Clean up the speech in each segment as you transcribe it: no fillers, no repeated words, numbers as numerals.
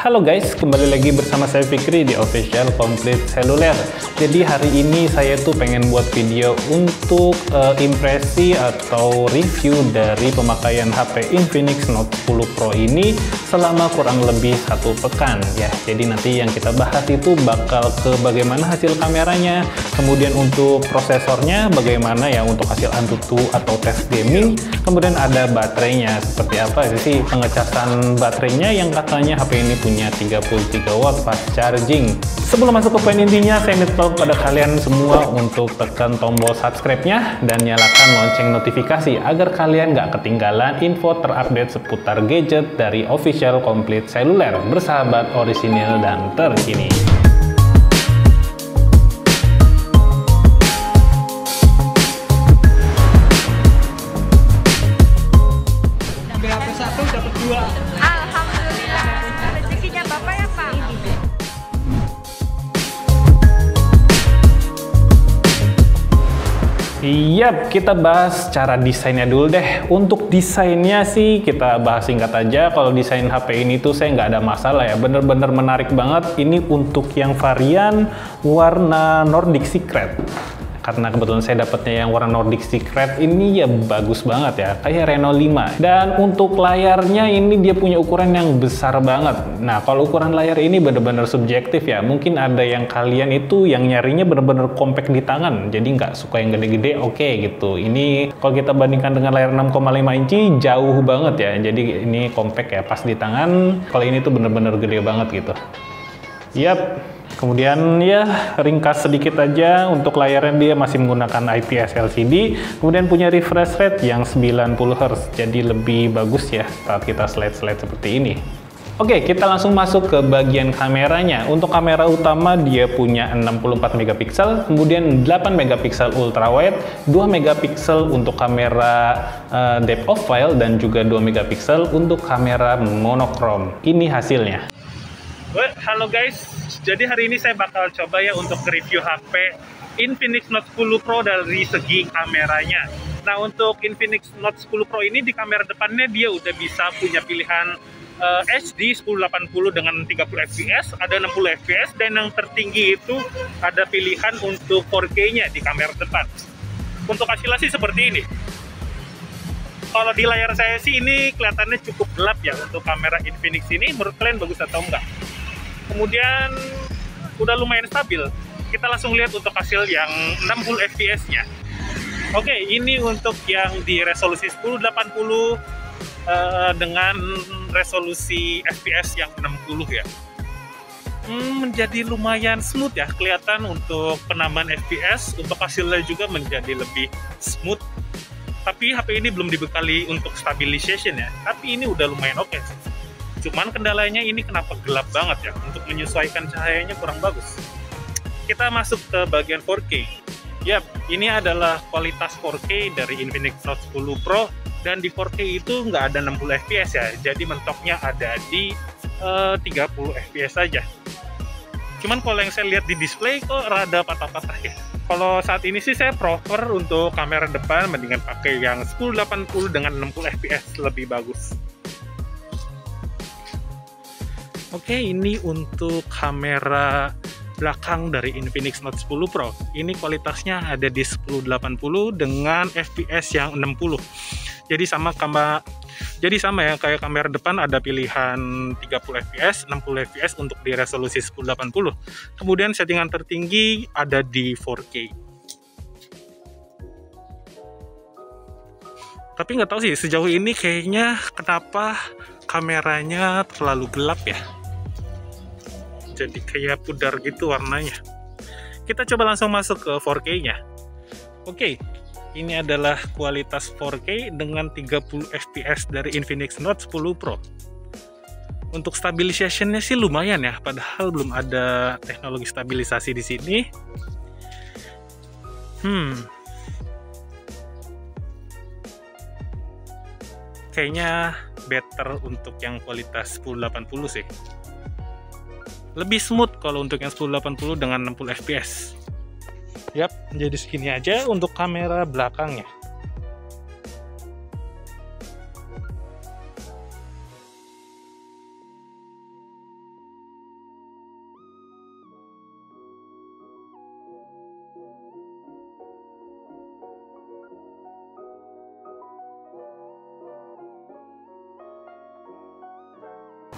Halo guys, kembali lagi bersama saya Fikri di Official Complete Cellular. Jadi hari ini saya tuh pengen buat video untuk impresi atau review dari pemakaian HP Infinix Note 10 Pro ini selama kurang lebih 1 pekan ya. Jadi nanti yang kita bahas itu bakal ke bagaimana hasil kameranya, kemudian untuk prosesornya bagaimana ya untuk hasil Antutu atau tes gaming, kemudian ada baterainya seperti apa sih pengecasan baterainya yang katanya HP ini punya 33 watt fast charging. Sebelum masuk ke poin intinya, saya minta pada kalian semua untuk tekan tombol subscribe-nya dan nyalakan lonceng notifikasi agar kalian nggak ketinggalan info terupdate seputar gadget dari Official Complete Cellular, bersahabat, orisinil, dan terkini. Yap, kita bahas cara desainnya dulu deh. Untuk desainnya sih kita bahas singkat aja. Kalau desain HP ini tuh saya nggak ada masalah ya. Bener-bener menarik banget. Ini untuk yang varian warna Nordic Secret. Karena kebetulan saya dapatnya yang warna Nordic Secret ini ya bagus banget ya, kayak Reno 5. Dan untuk layarnya ini dia punya ukuran yang besar banget. Nah, kalau ukuran layar ini bener-bener subjektif ya. Mungkin ada yang kalian itu yang nyarinya bener-bener compact di tangan, jadi nggak suka yang gede-gede, oke gitu. Ini kalau kita bandingkan dengan layar 6,5 inci jauh banget ya. Jadi ini compact ya, pas di tangan. Kalau ini tuh bener-bener gede banget gitu. Yap. Kemudian ya ringkas sedikit aja, untuk layarnya dia masih menggunakan IPS LCD, kemudian punya refresh rate yang 90 Hz, jadi lebih bagus ya saat kita slide-slide seperti ini. Oke, kita langsung masuk ke bagian kameranya. Untuk kamera utama dia punya 64 megapiksel, kemudian 8 megapiksel ultrawide, 2 megapiksel untuk kamera depth of field, dan juga 2 megapiksel untuk kamera monokrom. Ini hasilnya. Halo guys, jadi hari ini saya bakal coba ya untuk review HP Infinix Note 10 Pro dari segi kameranya. Nah, untuk Infinix Note 10 Pro ini di kamera depannya dia udah bisa punya pilihan HD 1080 dengan 30 fps, ada 60 fps, dan yang tertinggi itu ada pilihan untuk 4K-nya di kamera depan. Untuk hasilnya sih seperti ini. Kalau di layar saya sih ini kelihatannya cukup gelap ya untuk kamera Infinix ini. Menurut kalian bagus atau enggak? Kemudian udah lumayan stabil. Kita langsung lihat untuk hasil yang 60 fps-nya. Oke, ini untuk yang di resolusi 1080 dengan resolusi fps yang 60 ya. Menjadi lumayan smooth ya, kelihatan untuk penambahan fps, untuk hasilnya juga menjadi lebih smooth. Tapi HP ini belum dibekali untuk stabilization ya, tapi ini udah lumayan oke sih. Cuman kendalanya ini kenapa gelap banget ya, untuk menyesuaikan cahayanya kurang bagus. Kita masuk ke bagian 4K. Yap, ini adalah kualitas 4K dari Infinix Note 10 Pro, dan di 4K itu nggak ada 60 fps ya, jadi mentoknya ada di 30 fps saja. Cuman kalau yang saya lihat di display kok rada patah-patah ya. Kalau saat ini sih saya prefer untuk kamera depan mendingan pakai yang 1080 dengan 60 fps, lebih bagus. Oke, ini untuk kamera belakang dari Infinix Note 10 Pro. Ini kualitasnya ada di 1080 dengan fps yang 60. Jadi sama ya kayak kamera depan, ada pilihan 30 fps, 60 fps untuk di resolusi 1080. Kemudian settingan tertinggi ada di 4K. Tapi nggak tahu sih sejauh ini kayaknya kenapa kameranya terlalu gelap ya. Jadi kayak pudar gitu warnanya. Kita coba langsung masuk ke 4K-nya. Oke, ini adalah kualitas 4K dengan 30 fps dari Infinix Note 10 Pro. Untuk stabilization-nya sih lumayan ya, padahal belum ada teknologi stabilisasi di sini. Kayaknya better untuk yang kualitas 1080 sih. Lebih smooth kalau untuk yang 1080 dengan 60 fps. Yap, jadi segini aja untuk kamera belakangnya.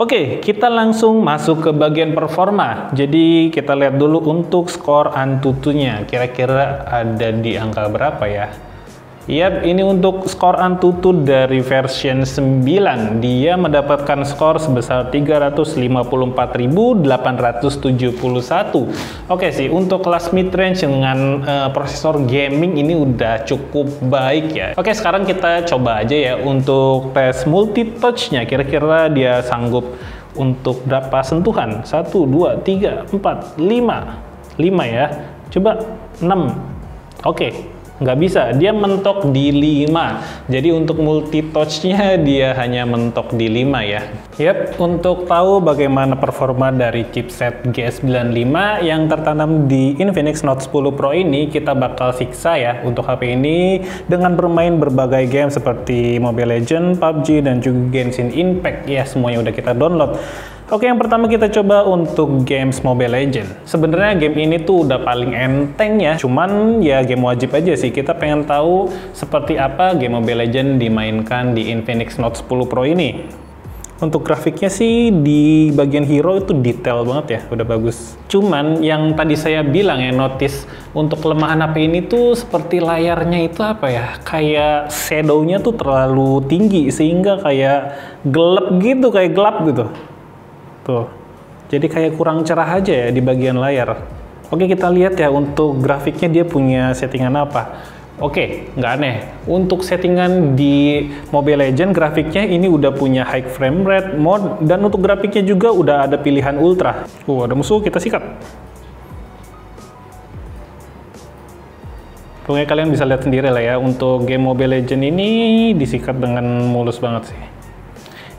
Oke, kita langsung masuk ke bagian performa. Jadi kita lihat dulu untuk skor Antutu-nya. Kira-kira ada di angka berapa ya? Yap, ini untuk skor Antutu dari version 9. Dia mendapatkan skor sebesar 354.871. Oke sih, untuk kelas mid-range dengan prosesor gaming ini udah cukup baik ya. Oke, sekarang kita coba aja ya untuk tes multi-touch-nya. Kira-kira dia sanggup untuk berapa sentuhan? 1, 2, 3, 4, 5. 5 ya. Coba 6. Oke. Nggak bisa, dia mentok di 5. Jadi untuk multi touch-nya dia hanya mentok di 5 ya. Yap, untuk tahu bagaimana performa dari chipset G95 yang tertanam di Infinix Note 10 Pro ini, kita bakal siksa ya untuk HP ini dengan bermain berbagai game seperti Mobile Legends, PUBG, dan juga Genshin Impact ya, semuanya udah kita download. Oke, yang pertama kita coba untuk games Mobile Legends. Sebenarnya game ini tuh udah paling enteng ya, cuman ya game wajib aja sih. Kita pengen tahu seperti apa game Mobile Legends dimainkan di Infinix Note 10 Pro ini. Untuk grafiknya sih di bagian hero itu detail banget ya, udah bagus. Cuman yang tadi saya bilang ya, notice untuk kelemahan HP ini tuh seperti layarnya itu apa ya, kayak shadow-nya tuh terlalu tinggi sehingga kayak gelap gitu, kayak gelap gitu. Tuh, jadi kayak kurang cerah aja ya di bagian layar. Oke, kita lihat ya untuk grafiknya dia punya settingan apa. Oke, nggak aneh. Untuk settingan di Mobile Legends grafiknya ini udah punya high frame rate mode, dan untuk grafiknya juga udah ada pilihan ultra. Ada musuh, kita sikat. Pokoknya kalian bisa lihat sendiri lah ya, untuk game Mobile Legends ini disikat dengan mulus banget sih.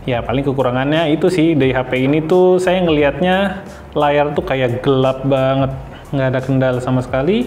Ya, paling kekurangannya itu sih dari HP ini tuh saya ngelihatnya layar tuh kayak gelap banget, nggak ada kendala sama sekali.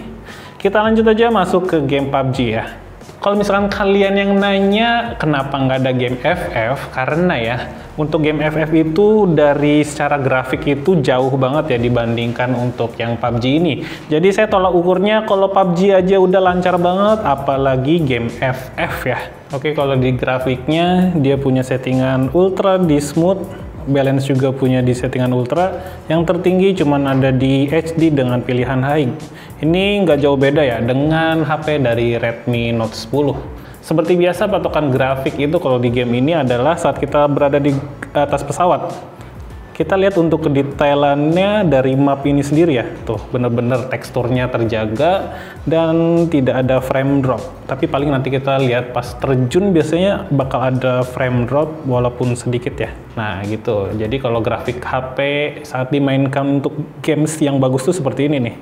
Kita lanjut aja masuk ke game PUBG ya. Kalau misalkan kalian yang nanya kenapa nggak ada game FF, karena ya untuk game FF itu dari secara grafik itu jauh banget ya dibandingkan untuk yang PUBG ini. Jadi saya tolak ukurnya kalau PUBG aja udah lancar banget, apalagi game FF ya. Oke, kalau di grafiknya dia punya settingan ultra di smooth, balance juga punya di settingan ultra. Yang tertinggi cuman ada di HD dengan pilihan high. Ini nggak jauh beda ya dengan HP dari Redmi Note 10. Seperti biasa, patokan grafik itu kalau di game ini adalah saat kita berada di atas pesawat. Kita lihat untuk kedetailannya dari map ini sendiri ya. Tuh, bener-bener teksturnya terjaga dan tidak ada frame drop. Tapi paling nanti kita lihat pas terjun biasanya bakal ada frame drop walaupun sedikit ya. Nah gitu, jadi kalau grafik HP saat dimainkan untuk games yang bagus tuh seperti ini nih.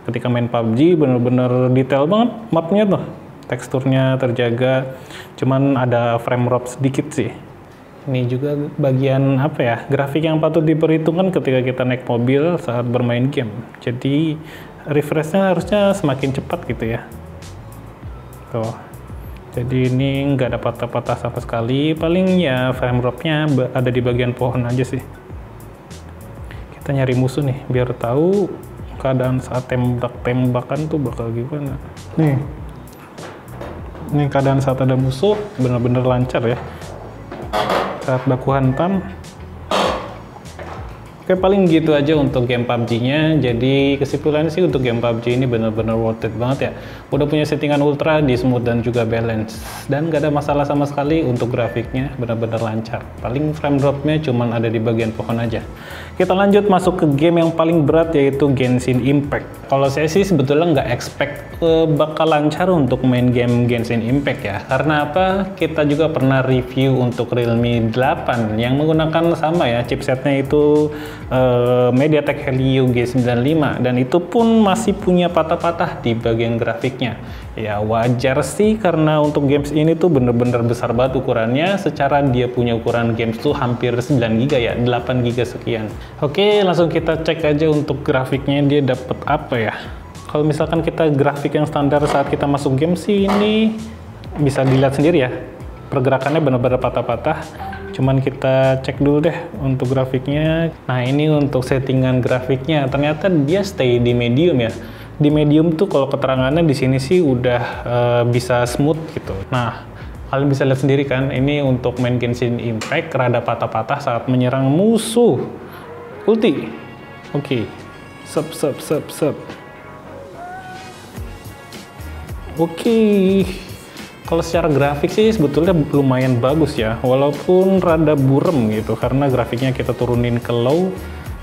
Ketika main PUBG bener-bener detail banget mapnya tuh. Teksturnya terjaga, cuman ada frame drop sedikit sih. Ini juga bagian apa ya, grafik yang patut diperhitungkan ketika kita naik mobil saat bermain game. Jadi refreshnya harusnya semakin cepat gitu ya. Tuh. Jadi ini nggak ada patah-patah sama sekali. Paling ya frame dropnya ada di bagian pohon aja sih. Kita nyari musuh nih biar tahu keadaan saat tembak-tembakan tuh bakal gimana. Nih. Ini keadaan saat ada musuh bener-bener lancar ya. Saat baku hantam. Oke, paling gitu aja untuk game PUBG-nya. Jadi kesimpulannya sih untuk game PUBG ini bener-bener worth it banget ya. Udah punya settingan ultra di smooth dan juga balance. Dan gak ada masalah sama sekali untuk grafiknya, bener-bener lancar. Paling frame drop-nya cuman ada di bagian pohon aja. Kita lanjut masuk ke game yang paling berat, yaitu Genshin Impact. Kalau saya sih sebetulnya nggak expect bakal lancar untuk main game Genshin Impact ya. Karena apa? Kita juga pernah review untuk Realme 8 yang menggunakan sama ya, chipsetnya itu MediaTek Helio G95, dan itu pun masih punya patah-patah di bagian grafiknya. Ya wajar sih, karena untuk games ini tuh bener-bener besar banget ukurannya. Secara dia punya ukuran games tuh hampir 9 GB ya, 8 GB sekian. Oke, langsung kita cek aja untuk grafiknya dia dapat apa ya. Kalau misalkan kita grafik yang standar saat kita masuk game sih, ini bisa dilihat sendiri ya, pergerakannya benar-benar patah-patah. Cuman kita cek dulu deh untuk grafiknya. Nah, ini untuk settingan grafiknya, ternyata dia stay di medium ya. Di medium tuh kalau keterangannya di sini sih udah bisa smooth gitu. Nah, Kalian bisa lihat sendiri kan, ini untuk main Genshin Impact, rada patah-patah saat menyerang musuh. Ulti. Oke. Sep. Oke. Kalau secara grafik sih sebetulnya lumayan bagus ya, walaupun rada burem gitu, karena grafiknya kita turunin ke low,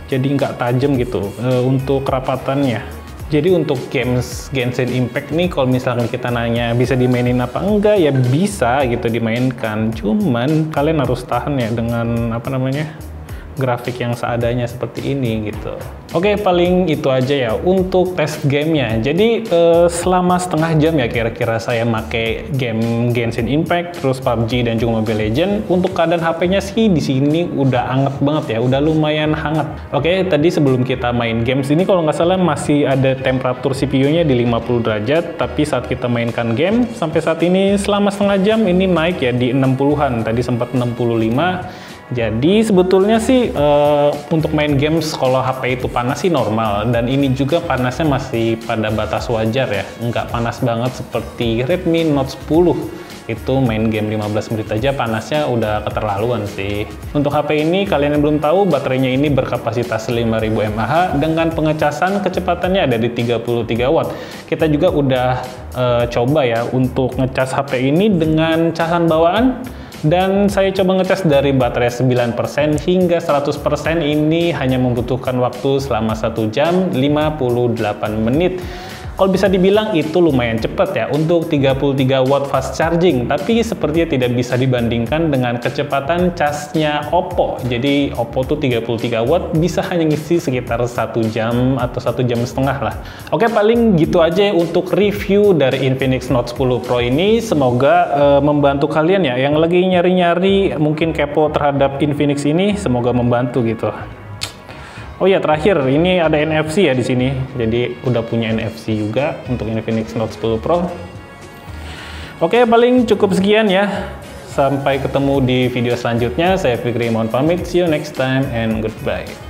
jadi nggak tajam gitu untuk kerapatannya. Jadi untuk games Genshin Impact nih, kalau misalkan kita nanya bisa dimainin apa enggak, ya bisa gitu dimainkan. Cuman kalian harus tahan ya dengan grafik yang seadanya seperti ini gitu. Oke, paling itu aja ya untuk tes gamenya. Jadi selama setengah jam ya kira-kira saya make game Genshin Impact, terus PUBG dan juga Mobile Legends. Untuk keadaan HP-nya sih di sini udah anget banget ya, udah lumayan hangat. Oke, tadi sebelum kita main games ini kalau nggak salah masih ada temperatur CPU-nya di 50 derajat, tapi saat kita mainkan game sampai saat ini selama setengah jam ini naik ya di 60-an. Tadi sempat 65. Jadi sebetulnya sih untuk main games kalau HP itu panas sih normal, dan ini juga panasnya masih pada batas wajar ya, nggak panas banget seperti Redmi Note 10. Itu main game 15 menit aja panasnya udah keterlaluan sih. Untuk HP ini kalian yang belum tahu, baterainya ini berkapasitas 5000 mAh dengan pengecasan kecepatannya ada di 33 watt. Kita juga udah coba ya untuk ngecas HP ini dengan casan bawaan. Dan saya coba ngetes dari baterai 9% hingga 100% ini hanya membutuhkan waktu selama 1 jam 58 menit. Kalau bisa dibilang itu lumayan cepat ya untuk 33 watt fast charging, tapi sepertinya tidak bisa dibandingkan dengan kecepatan casnya Oppo. Jadi Oppo tuh 33 watt bisa hanya ngisi sekitar 1 jam atau 1,5 jam lah. Oke, paling gitu aja untuk review dari Infinix Note 10 Pro ini. Semoga membantu kalian ya yang lagi nyari-nyari mungkin kepo terhadap Infinix ini, semoga membantu gitu. Oh ya, terakhir ini ada NFC ya di sini. Jadi udah punya NFC juga untuk Infinix Note 10 Pro. Oke, paling cukup sekian ya. Sampai ketemu di video selanjutnya. Saya Fikri mohon pamit. See you next time and goodbye.